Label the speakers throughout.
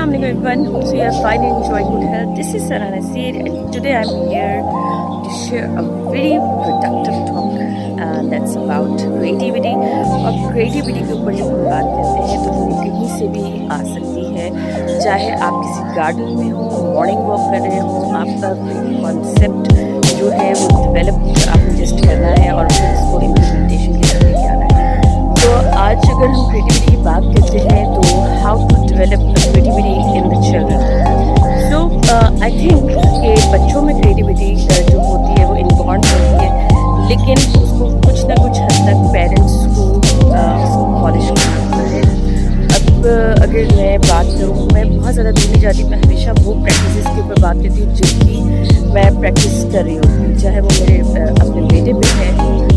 Speaker 1: Assalamu alaikum everyone. Hope you are fine and enjoying good health. This is Sana Nasir and today I'm here to share a very productive talk that's about creativity. और creativity के ऊपर जब हम बात करते हैं तो वो कहीं से भी आ सकती है, चाहे आप किसी गार्डन में हो, मॉर्निंग वॉक कर रहे हो, आपका कोई कॉन्सेप्ट जो है वो डेवलप आपको जस्ट करना है और फिर उसको इम्प्लीमेंटेशन की तरफ लेके आना है। तो आज अगर हम क्रिएटिविटी की बात करते हैं तो how to develop creativity in the children. So I think कि बच्चों में क्रिएटिविटी जो होती है वो इनबॉर्न होती है, लेकिन उसको कुछ ना कुछ हद तक पेरेंट्स को उसको पॉलिश करना होता है। अब अगर मैं बात करूँ, मैं बहुत ज़्यादा दूर नहीं जाती, मैं हमेशा वो प्रैक्टिसेस के ऊपर बात करती हूँ जिनकी मैं प्रैक्टिस कर रही हूँ, चाहे वो मेरे अपने बेटे पे है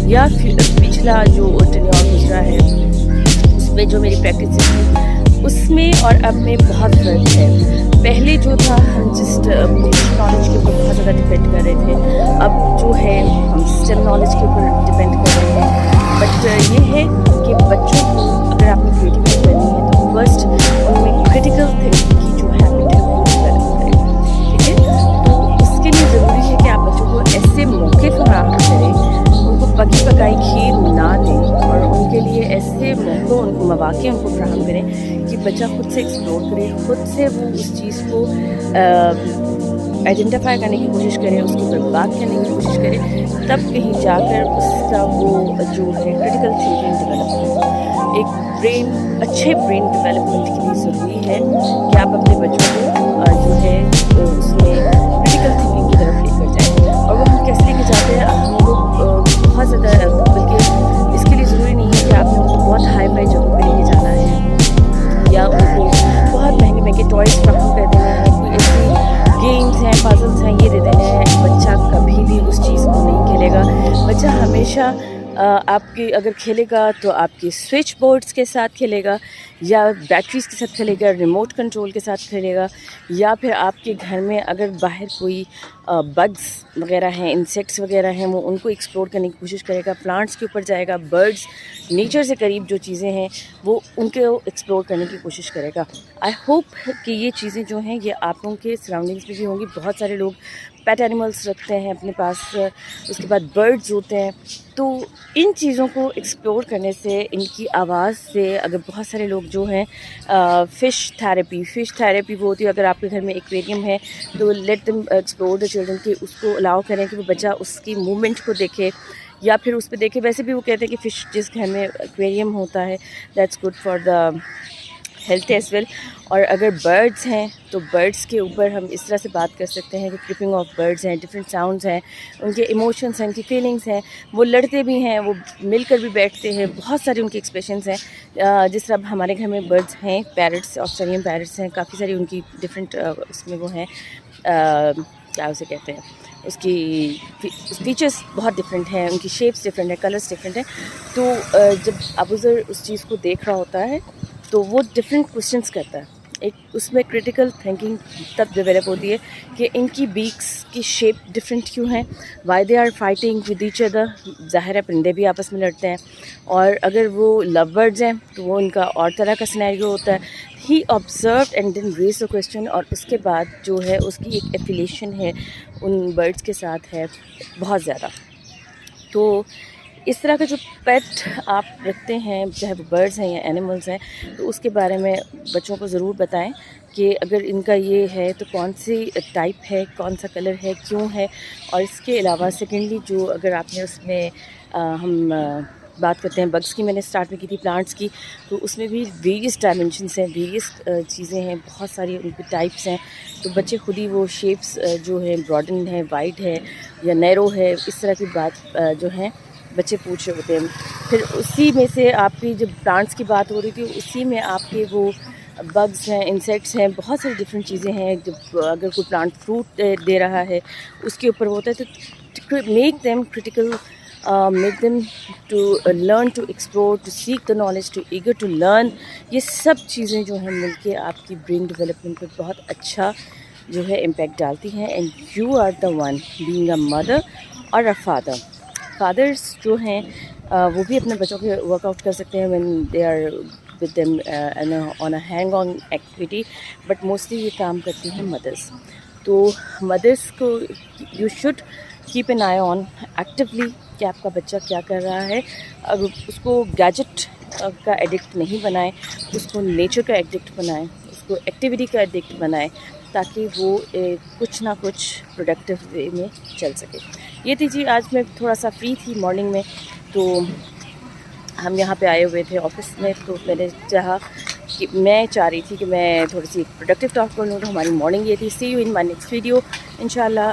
Speaker 1: या फिर पिछला जो टेन्योर गुजरा है उसमें जो मेरी प्रैक्टिस थी उसमें और अब में बहुत फ़र्क है। पहले जो था हम जस्ट नॉलेज के ऊपर बहुत ज़्यादा डिपेंड कर रहे थे, अब जो है हम सिस्टम नॉलेज के ऊपर डिपेंड कर रहे हैं। बट ये है कि बच्चों को अगर आपने क्रिएटिविटी करनी है तो फर्स्ट उनमें क्रिटिकल थिंकिंग की जो हैबिट है वो डेवलप करें, ठीक है। तो उसके लिए ज़रूरी है कि आप बच्चों को ऐसे मौके फराहम करें, उनको पकी पकाई खीर ना दें और उनके लिए ऐसे मौके उनको फराहम करें कि बच्चा खुद से एक्सप्लोर करे, खुद से वो उस चीज़ को आइडेंटिफाई करने की कोशिश करें, उसके ऊपर बात करने की कोशिश करें, तब कहीं जाकर उसका वो जो है क्रिटिकल थिंकिंग डेवलप हो। एक अच्छे ब्रेन डेवलपमेंट के लिए ज़रूरी है कि आप अपने बच्चों को जो है उसमें क्रिटिकल थिंकिंग की तरफ लेकर जाएँ। और वो हम कैसे लेके जाते हैं, हम लोग बहुत ज़्यादा, बल्कि इसके लिए ज़रूरी नहीं है कि आपने उनको बहुत हाई फाई जगहों पर लेके जाना है या उनको बहुत महंगे महंगे टॉयज़ फ्राहम कर देना है, कोई ऐसी गेम्स हैं, पजल्स हैं, ये दे देने हैं। बच्चा कभी भी उस चीज़ को नहीं खेलेगा। बच्चा हमेशा आपकी अगर खेलेगा तो आपके स्विच बोर्ड्स के साथ खेलेगा या बैटरीज़ के साथ खेलेगा, रिमोट कंट्रोल के साथ खेलेगा, या फिर आपके घर में अगर बाहर कोई बग्स वगैरह हैं, इंसेक्ट्स वगैरह हैं, वो उनको एक्सप्लोर करने की कोशिश करेगा, प्लांट्स के ऊपर जाएगा, बर्ड्स, नेचर से करीब जो चीज़ें हैं वो उनको एक्सप्लोर करने की कोशिश करेगा। आई होप कि ये चीज़ें जो हैं ये आप लोगों के सराउंडिंग्स में भी होंगी। बहुत सारे लोग पेट एनिमल्स रखते हैं अपने पास, उसके बाद बर्ड्स होते हैं। तो इन चीज़ों को एक्सप्लोर करने से, इनकी आवाज़ से, अगर बहुत सारे लोग जो हैं फ़िश थेरेपी वो होती है। अगर आपके घर में एक्वेरियम है तो let them explore the children, कि उसको अलाउ करें कि वो बच्चा उसकी मूवमेंट को देखे या फिर उस पर देखे। वैसे भी वो कहते हैं कि फ़िश जिस घर में एक्वेरियम होता है that's good for the health as well. और अगर बर्ड्स हैं तो बर्ड्स के ऊपर हम इस तरह से बात कर सकते हैं कि ट्रिपिंग ऑफ बर्ड्स हैं, डिफरेंट साउंड्स हैं, उनके इमोशंस हैं, उनकी फीलिंग्स हैं, वो लड़ते भी हैं, वो मिलकर भी बैठते हैं, बहुत सारे उनके एक्सप्रेशंस हैं। जिस तरह हमारे घर में बर्ड्स हैं, पैरट्स, ऑस्ट्रेलियन पैरट्स हैं, काफ़ी सारी उनकी डिफरेंट उसमें वो हैं, क्या उसे कहते हैं, उसकी फीचर्स बहुत डिफरेंट हैं, उनकी शेप्स डिफरेंट हैं, कलर्स डिफरेंट हैं। तो जब अबूज़र उस चीज़ को देख रहा होता है तो वो डिफरेंट क्वेश्चंस करता है। एक उसमें क्रिटिकल थिंकिंग तब डेवलप होती है कि इनकी बीक्स की शेप डिफरेंट क्यों हैं, why they are fighting with each other. ज़ाहिर है परिंदे भी आपस में लड़ते हैं, और अगर वो लव बर्ड्स हैं तो वो उनका और तरह का सिनेरियो होता है। He observed and then raise the question, और उसके बाद जो है उसकी एक एफिलिएशन है उन बर्ड्स के साथ है बहुत ज़्यादा। तो इस तरह का जो पेट आप रखते हैं, चाहे वो बर्ड्स हैं या एनिमल्स हैं, तो उसके बारे में बच्चों को ज़रूर बताएं कि अगर इनका ये है तो कौन सी टाइप है, कौन सा कलर है, क्यों है। और इसके अलावा सेकेंडली जो अगर आपने उसमें हम बात करते हैं बग्स की, मैंने स्टार्ट में की थी प्लांट्स की, तो उसमें भी वेरियस डायमेंशंस हैं, वेरियस चीज़ें हैं, बहुत सारी उनकी टाइप्स हैं। तो बच्चे खुद ही वो शेप्स जो है ब्रॉडन है, वाइड है या नैरो है, इस तरह की बात जो है बच्चे पूछ रहे होते हैं। फिर उसी में से आपकी जब प्लांट्स की बात हो रही थी, उसी में आपके वो बग्स हैं, इंसेक्ट्स हैं, बहुत सारी डिफरेंट चीज़ें हैं। जब अगर कोई प्लांट फ्रूट दे रहा है उसके ऊपर होता है तो make them critical, make them to learn, to explore, to seek the knowledge, to eager to learn. ये सब चीज़ें जो हैं मिलके आपकी ब्रेन डेवलपमेंट पर बहुत अच्छा जो है इम्पैक्ट डालती हैं। And you are the one being a mother और अ फादर्स जो हैं वो भी अपने बच्चों के वर्कआउट कर सकते हैं when they are with them on a hang on activity, but mostly یہ کام کرتی ہیں مدرس. تو مدرس کو you should keep an eye on actually کہ آپ کا بچہ کیا کر رہا ہے. اگر اس کو گیجٹ کا ایڈکٹ نہیں بنائیں, اس کو نیچر کا ایڈکٹ بنائیں, اس کو ایکٹیویٹی کا ایڈکٹ بنائیں, تاکہ وہ کچھ نہ کچھ پروڈکٹیو وے میں چل سکے. یہ تھی جی, آج میں تھوڑا سا فری تھی مارننگ میں, تو ہم یہاں پہ آئے ہوئے تھے آفس میں, تو میں نے چاہا کہ میں چاہ رہی تھی کہ میں تھوڑی سی پروڈکٹیو ٹاک کر لوں. تو ہماری مارننگ یہ تھی. See you in my next video انشاءاللہ.